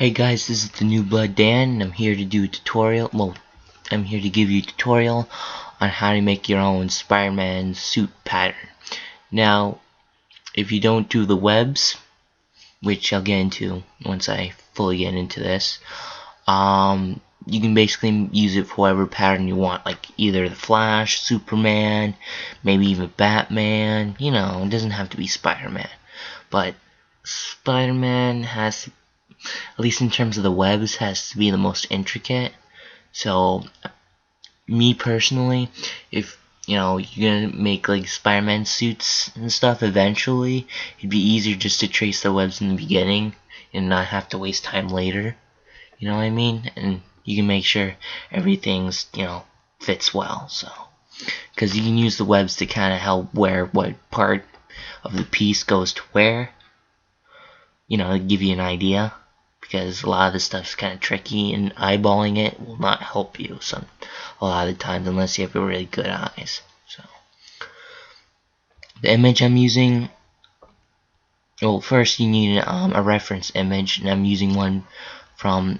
Hey guys, this is the New Blood Dan, and I'm here to do a tutorial. Well, I'm here to give you a tutorial on how to make your own Spider-Man suit pattern. Now, if you don't do the webs, which I'll get into once I fully get into this, you can basically use it for whatever pattern you want, like either the Flash, Superman, maybe even Batman. You know, it doesn't have to be Spider-Man, but Spider-Man has, at least in terms of the webs, has to be the most intricate. So me personally, if you're gonna make like Spider-Man suits and stuff eventually, it'd be easier just to trace the webs in the beginning and not have to waste time later. You know what I mean? And you can make sure everything's fits well. So because you can use the webs to kind of help where what part of the piece goes to where, to give you an idea, because a lot of this stuff's kind of tricky and eyeballing it will not help you a lot of the times unless you have really good eyes. So the image I'm using, well, first you need a reference image, and I'm using one from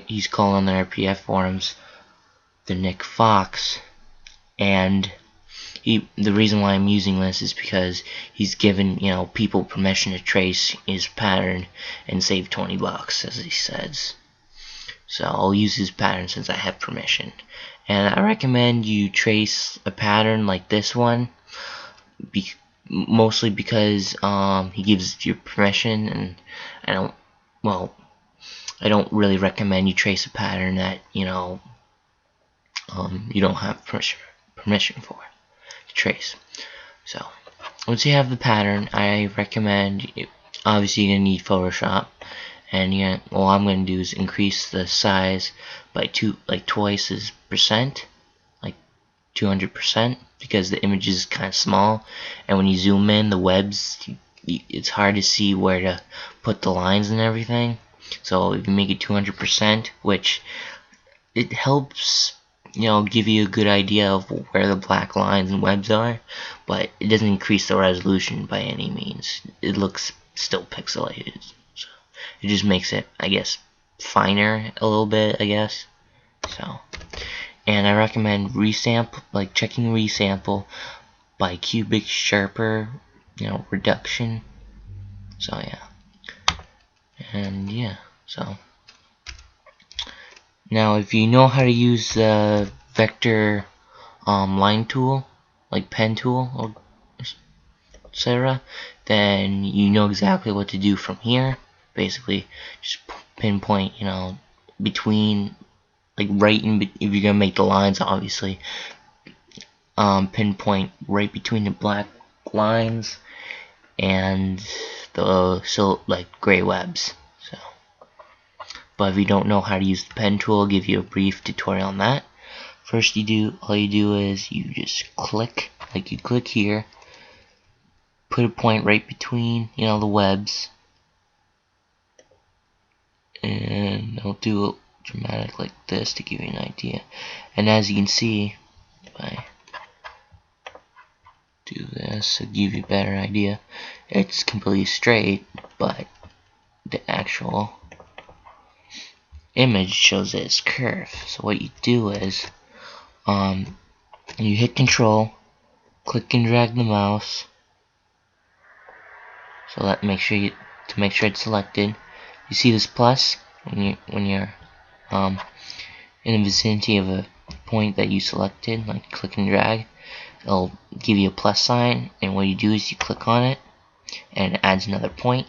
he's called on the RPF forums the Nick Fox, and the reason why I'm using this is because he's given people permission to trace his pattern and save $20, as he says. So I'll use his pattern since I have permission, and I recommend you trace a pattern like this one, mostly because he gives you permission, and I don't really recommend you trace a pattern that you don't have permission for to trace. So once you have the pattern, I recommend obviously you're gonna need Photoshop, and all I'm gonna do is increase the size by twice as percent, like 200%, because the image is kind of small, and when you zoom in the webs, it's hard to see where to put the lines and everything. So if you make it 200%, which it helps give you a good idea of where the black lines and webs are, but it doesn't increase the resolution by any means. It looks still pixelated, so it just makes it, I guess, finer a little bit, I guess. So, and I recommend checking resample by cubic sharper, reduction. So yeah, and yeah, so. Now, if you know how to use the vector line tool, like pen tool, or etc., then you know exactly what to do from here. Basically, just pinpoint, between, like right in, if you're gonna make the lines, obviously, pinpoint right between the black lines and the gray webs. But if you don't know how to use the pen tool, I'll give you a brief tutorial on that. First, all you do is you just click, like you click here, put a point right between, the webs, and I'll do it dramatic like this to give you an idea. And as you can see, if I do this to give you a better idea, it's completely straight, but the actual image shows that it's curved. So what you do is you hit Control, click and drag the mouse, so that make sure it's selected. You see this plus when you're in the vicinity of a point that you selected, like click and drag, it'll give you a plus sign, and what you do is you click on it and it adds another point.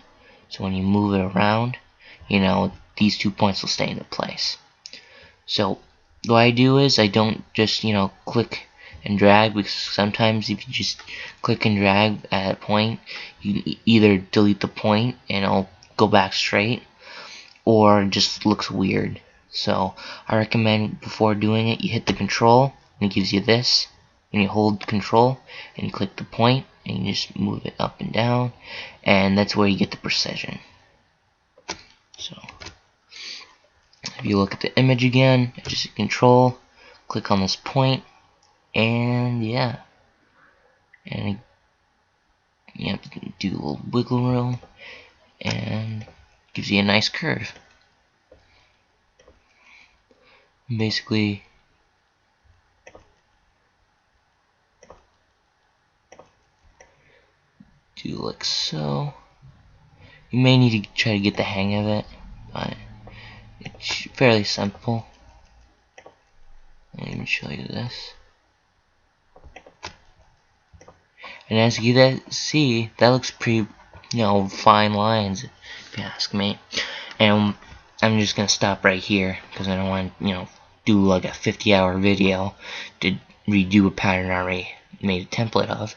So when you move it around, these 2 points will stay into place. So what I do is I don't just click and drag, because sometimes if you just click and drag at a point, you either delete the point and it'll go back straight, or it just looks weird. So I recommend before doing it, you hit the Control and it gives you this, and you hold Control and click the point and you just move it up and down, and that's where you get the precision. So if you look at the image again, just hit Control, click on this point, and yeah, and you have to do a little wiggle room, and gives you a nice curve. Basically, do like so. You may need to try to get the hang of it, but it's fairly simple. Let me show you this. And as you see, that looks pretty, fine lines, if you ask me. And I'm just gonna stop right here because I don't want to, do like a 50-hour video to redo a pattern I already made a template of.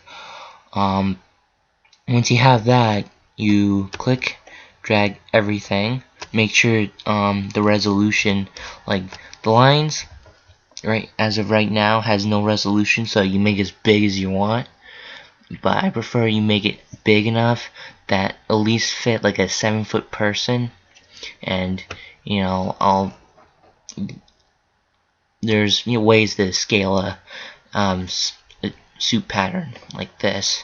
Once you have that, you click, drag everything. Make sure the resolution, like the lines, right as of right now, has no resolution, so you make it as big as you want. But I prefer you make it big enough that at least fit like a 7-foot person. And there's ways to scale a suit pattern like this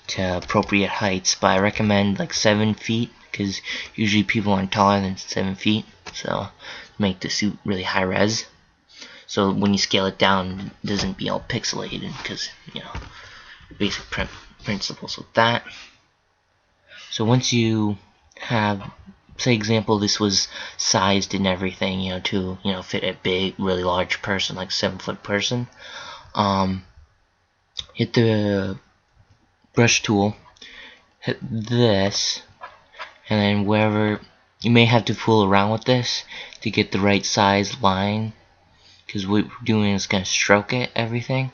to appropriate heights, but I recommend like 7 feet because usually people aren't taller than 7 feet, so make the suit really high res. So when you scale it down, it doesn't be all pixelated because basic principles with that. So once you have, say example, this was sized and everything, to fit a big, really large person, like 7-foot person. Hit the brush tool, hit this, and then wherever you may have to fool around with this to get the right size line, because what we're doing is gonna stroke it everything,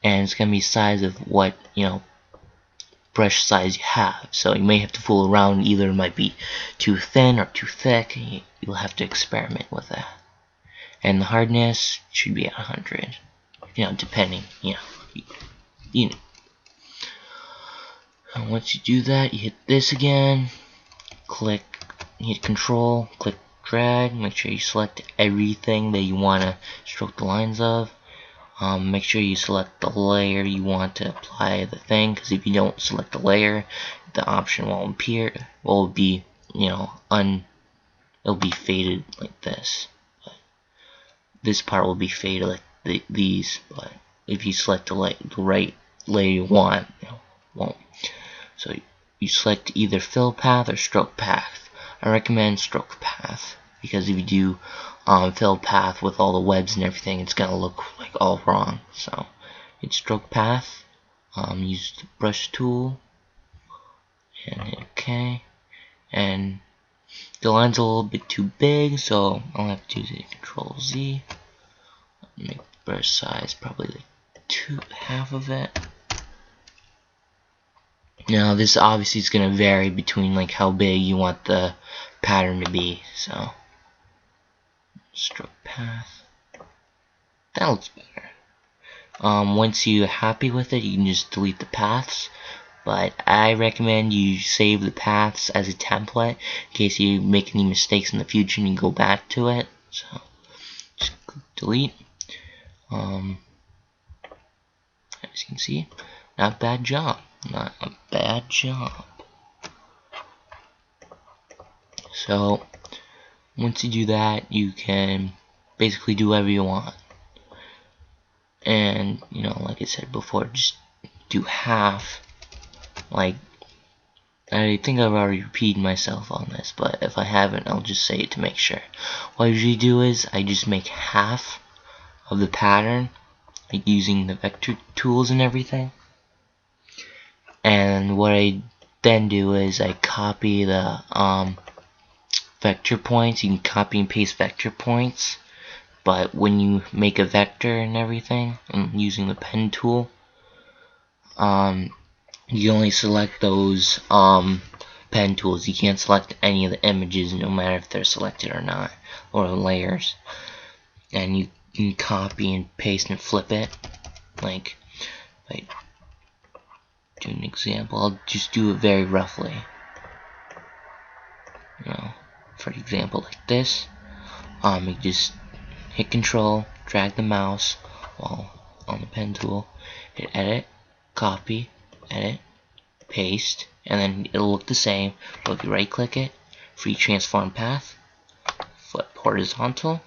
and it's gonna be size of what brush size you have. So you may have to fool around, either it might be too thin or too thick. You'll have to experiment with that. And the hardness should be at 100, depending, And once you do that, you hit this again, click, hit control, click drag, make sure you select everything that you want to stroke the lines of. Make sure you select the layer you want to apply the thing, because if you don't select the layer, the option won't appear. Will be, it'll be faded like this. But this part will be faded like these. But if you select the right layer you want, it won't. So you select either fill path or stroke path. I recommend stroke path, because if you do fill path with all the webs and everything, it's gonna look like all wrong. So hit stroke path, use the brush tool, and hit OK. And the line's a little bit too big, so I'll have to do Control Z. Make the brush size probably like half of it. Now this obviously is going to vary between like how big you want the pattern to be. So stroke path, that looks better. Once you're happy with it, you can just delete the paths, but I recommend you save the paths as a template in case you make any mistakes in the future and you go back to it. So just click delete. As you can see, not a bad job. Not a bad job. So once you do that, you can basically do whatever you want. And like I said before, just do half. Like, I think I've already repeated myself on this, but if I haven't, I'll just say it to make sure. What I usually do is I just make half of the pattern, like using the vector tools and everything. And what I then do is I copy the vector points. You can copy and paste vector points, but when you make a vector and everything, using the pen tool, you only select those pen tools. You can't select any of the images, no matter if they're selected or not, or layers. And you can copy and paste and flip it. Like, if I do an example, I'll just do it very roughly. For example, like this. You just hit Control, drag the mouse while on the pen tool, hit Edit, copy, edit, paste, and then it'll look the same. So if you right click it, free transform path, flip horizontal,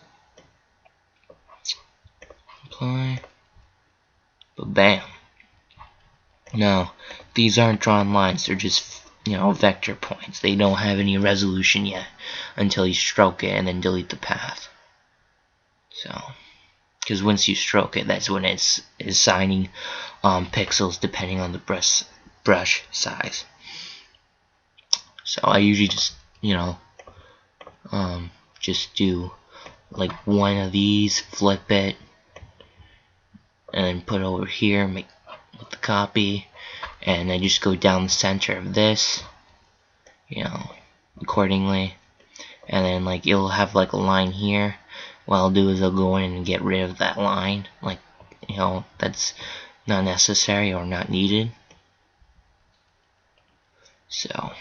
apply, but bam. Now, these aren't drawn lines, they're just, vector points. They don't have any resolution yet until you stroke it and then delete the path. So, because once you stroke it, that's when it's assigning pixels depending on the brush size. So I usually just, just do like one of these, flip it, and then put it over here, make the copy, and I just go down the center of this, accordingly, and then like it'll have like a line here. What I'll do is I'll go in and get rid of that line, like, that's not necessary or not needed. So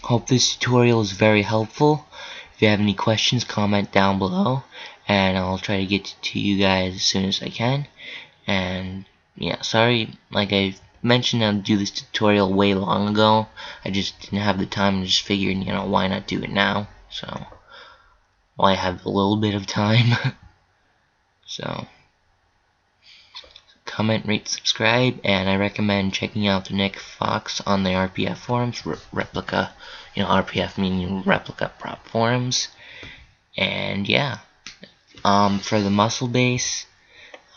hope this tutorial is very helpful. If you have any questions, comment down below, and I'll try to get to you guys as soon as I can. And yeah, sorry, like I mentioned, I'd do this tutorial way long ago. I just didn't have the time and just figured, why not do it now? So, well, I have a little bit of time. So, comment, rate, subscribe, and I recommend checking out the Nick Fox on the RPF forums, replica, RPF meaning replica prop forums. And yeah, for the muscle base,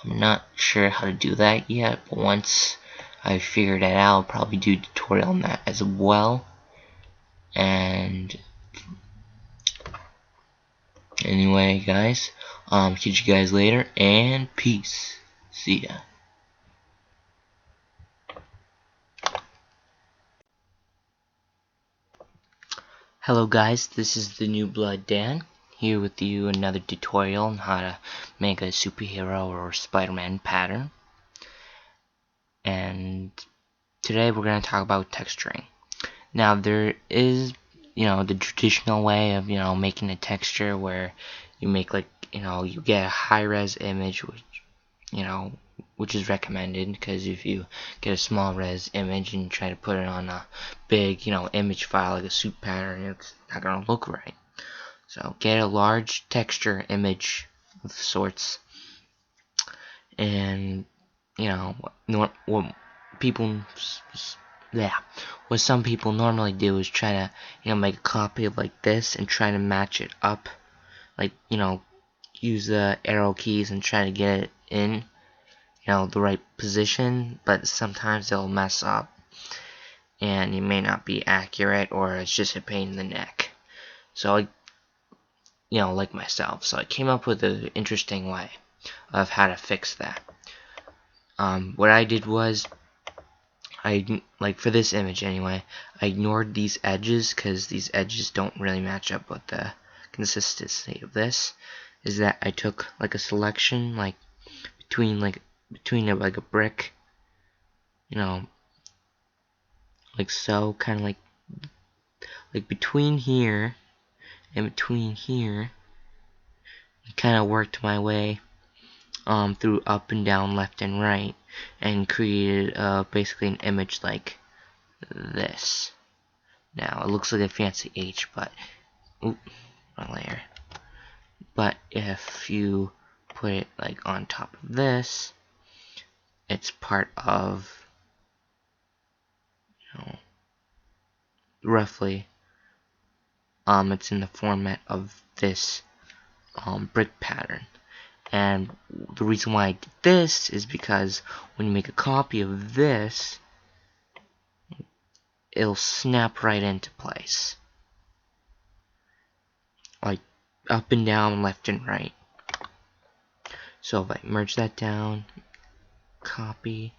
I'm not sure how to do that yet, but once I figure that out, I'll probably do a tutorial on that as well. And anyway, guys, catch you guys later, and peace. See ya. Hello guys, this is the New Blood Dan, here with you another tutorial on how to make a superhero or Spider-Man pattern. And today we're going to talk about texturing. Now there is, the traditional way of, making a texture where you make like, you get a high-res image, which is recommended, because if you get a small res image and try to put it on a big, image file like a soup pattern, it's not going to look right. So get a large texture image of sorts, and what people, what some people normally do is try to, make a copy of like this and try to match it up, like, use the arrow keys and try to get it in, the right position, but sometimes they'll mess up and it may not be accurate, or it's just a pain in the neck. So like myself, so I came up with an interesting way of how to fix that. What I did was, like for this image anyway, I ignored these edges because these edges don't really match up with the consistency of this. Is that I took like a selection like between like a brick, like so, kind of like between here and between here. I kind of worked my way through up and down, left and right, and created basically an image like this. Now it looks like a fancy H, but wrong layer. But if you put it like on top of this, it's part of, roughly, it's in the format of this brick pattern. And the reason why I did this is because when you make a copy of this, it'll snap right into place, like up and down, left and right. So if I merge that down, copy,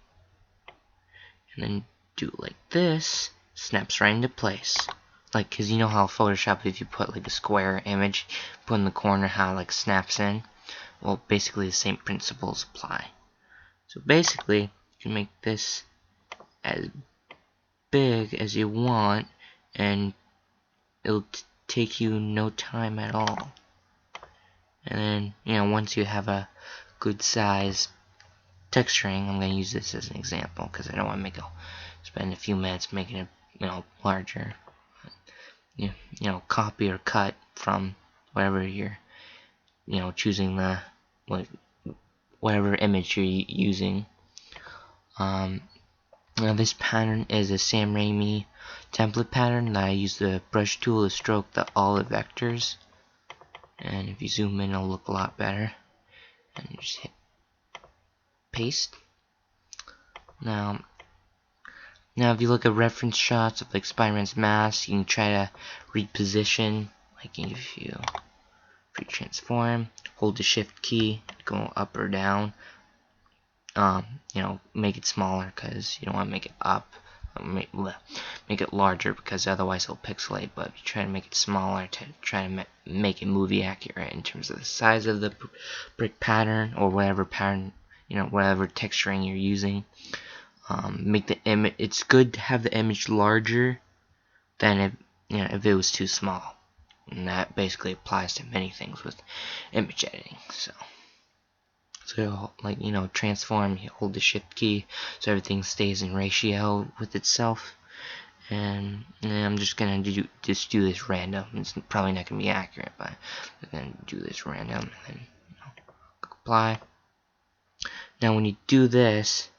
and then do it like this, snaps right into place. Like, cause you know how Photoshop, if you put like a square image, put in the corner, how it like snaps in. Well, basically the same principles apply. So basically, you can make this as big as you want, and it'll take you no time at all. And then, once you have a good size texturing, I'm going to use this as an example because I don't want to spend a few minutes making it, larger. Copy or cut from whatever you're choosing the like whatever image you're using. Now this pattern is a Sam Raimi template pattern that I use the brush tool to stroke all the vectors, and if you zoom in it'll look a lot better. And you just hit paste. Now if you look at reference shots of like Spider-Man's mask, you can try to reposition, like if you transform, hold the shift key, go up or down. Make it smaller because you don't want to make it up. Make it larger because otherwise it'll pixelate. But if you try to make it smaller to try to make it movie accurate in terms of the size of the brick pattern or whatever pattern, whatever texturing you're using. Make the image. It's good to have the image larger than if it was too small, and that basically applies to many things with image editing. So like transform, you hold the shift key so everything stays in ratio with itself. And I'm just gonna do this random. It's probably not gonna be accurate, but I'm gonna do this random and then apply. Now when you do this,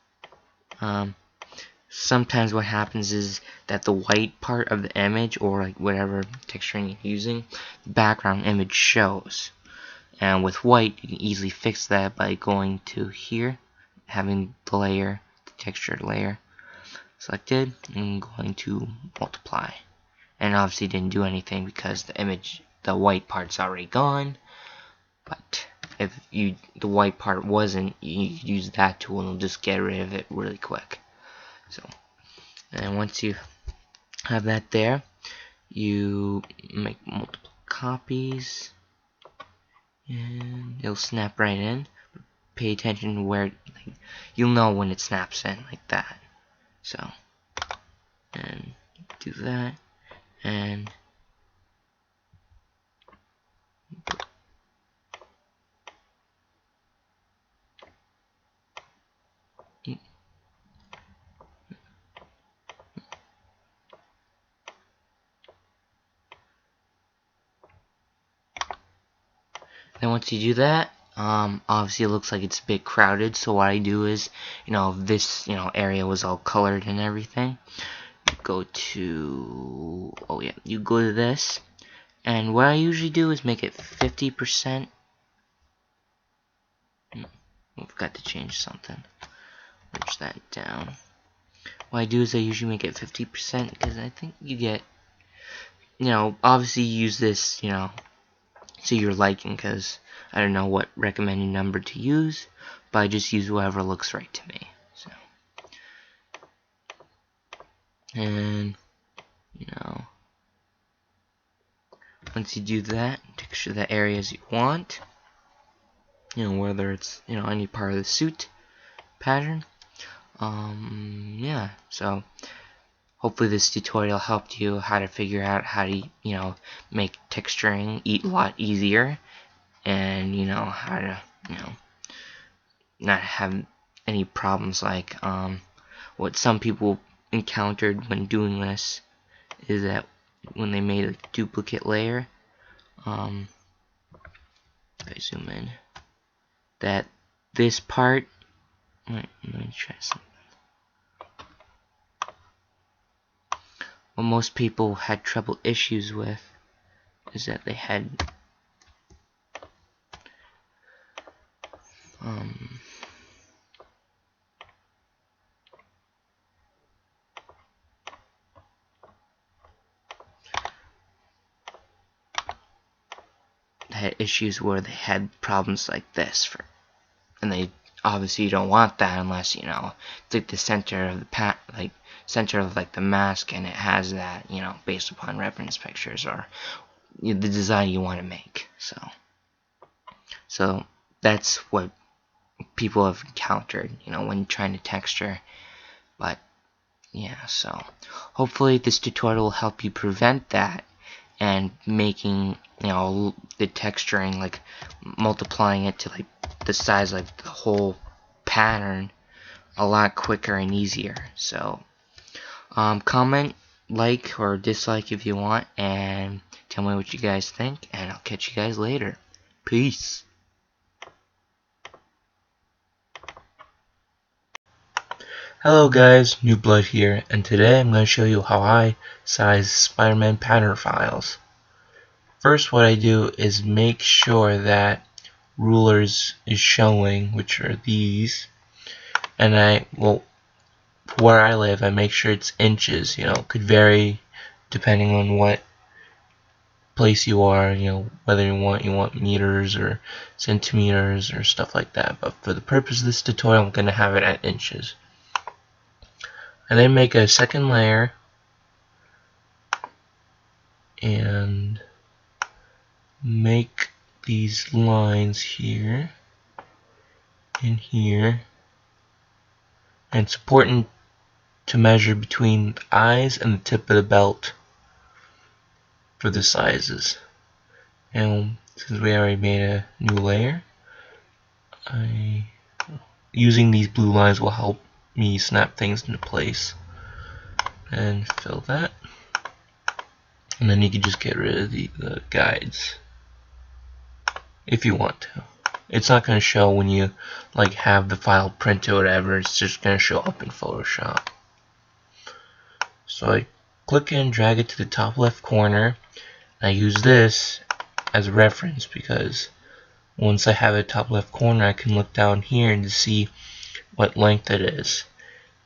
sometimes what happens is that the white part of the image, or like whatever texturing you're using, the background image shows. And with white, you can easily fix that by going to here, having the layer, the textured layer selected, and going to multiply. And obviously didn't do anything because the white part's already gone. But if the white part wasn't, you could use that tool and it'll just get rid of it really quick. And once you have that there, you make multiple copies, and it'll snap right in. Pay attention to where, you'll know when it snaps in like that. So, and do that, and then once you do that, obviously it looks like it's a bit crowded. So what I do is, if this area was all colored and everything, you go to this, and what I usually do is make it 50%. I forgot to change something. Push that down. What I do is I usually make it 50% because I think you get, obviously use this, to your liking, because I don't know what recommended number to use, but I just use whatever looks right to me. So, and once you do that, texture the areas you want, whether it's any part of the suit pattern. Yeah, so hopefully this tutorial helped you how to figure out how to make texturing a lot easier, and how to not have any problems like what some people encountered when doing this is that when they made a duplicate layer, if I zoom in, that this part, let me try something. What most people had trouble issues with is that they had issues where they had problems like this, and they obviously don't want that unless it's like the center of the center of the mask, and it has that based upon reference pictures or the design you want to make. So that's what people have encountered when trying to texture. But yeah, so hopefully this tutorial will help you prevent that, and making the texturing, like multiplying it to the size the whole pattern, a lot quicker and easier. So comment, like, or dislike if you want, and tell me what you guys think, and I'll catch you guys later. Peace. Hello guys, New Blood here, and today I'm going to show you how I size Spider-Man pattern files. First, what I do is make sure that rulers is showing, which are these, and where I live, I make sure it's inches. Could vary depending on what place you are, whether you want meters or centimeters or stuff like that. But for the purpose of this tutorial, I'm going to have it at inches. And then make a second layer and make these lines here and here. And it's important to measure between the eyes and the tip of the belt for the sizes. And since we already made a new layer, using these blue lines will help me snap things into place. And fill that. And then you can just get rid of the guides if you want to. It's not going to show when you have the file printed or whatever. It's just going to show up in Photoshop. So I click and drag it to the top left corner. I use this as a reference because once I have it top left corner, I can look down here and see what length it is.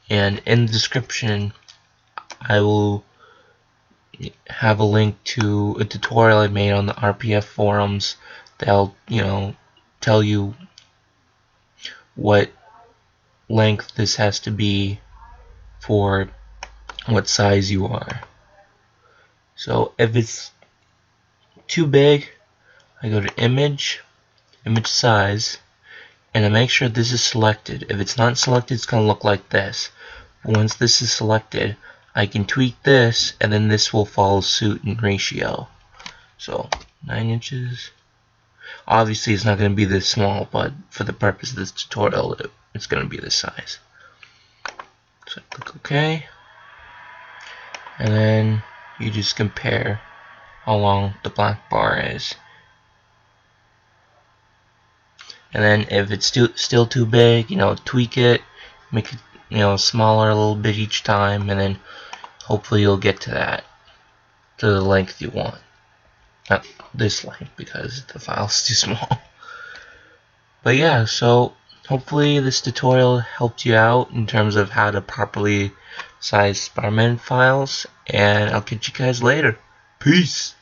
And in the description, I will have a link to a tutorial I made on the RPF forums that'll tell you what length this has to be for what size you are. So if it's too big, I go to image size, and I make sure this is selected. If it's not selected, it's going to look like this. But once this is selected, I can tweak this, and then this will follow suit in ratio. So 9 inches. Obviously it's not going to be this small, but for the purpose of this tutorial, it's going to be this size. So click OK, and then you just compare how long the black bar is. And then if it's still too big, tweak it, make it smaller a little bit each time, and then hopefully you'll get to the length you want. Not this length because the file's too small. But yeah, so hopefully this tutorial helped you out in terms of how to properly size Spider-Man files, and I'll catch you guys later. Peace!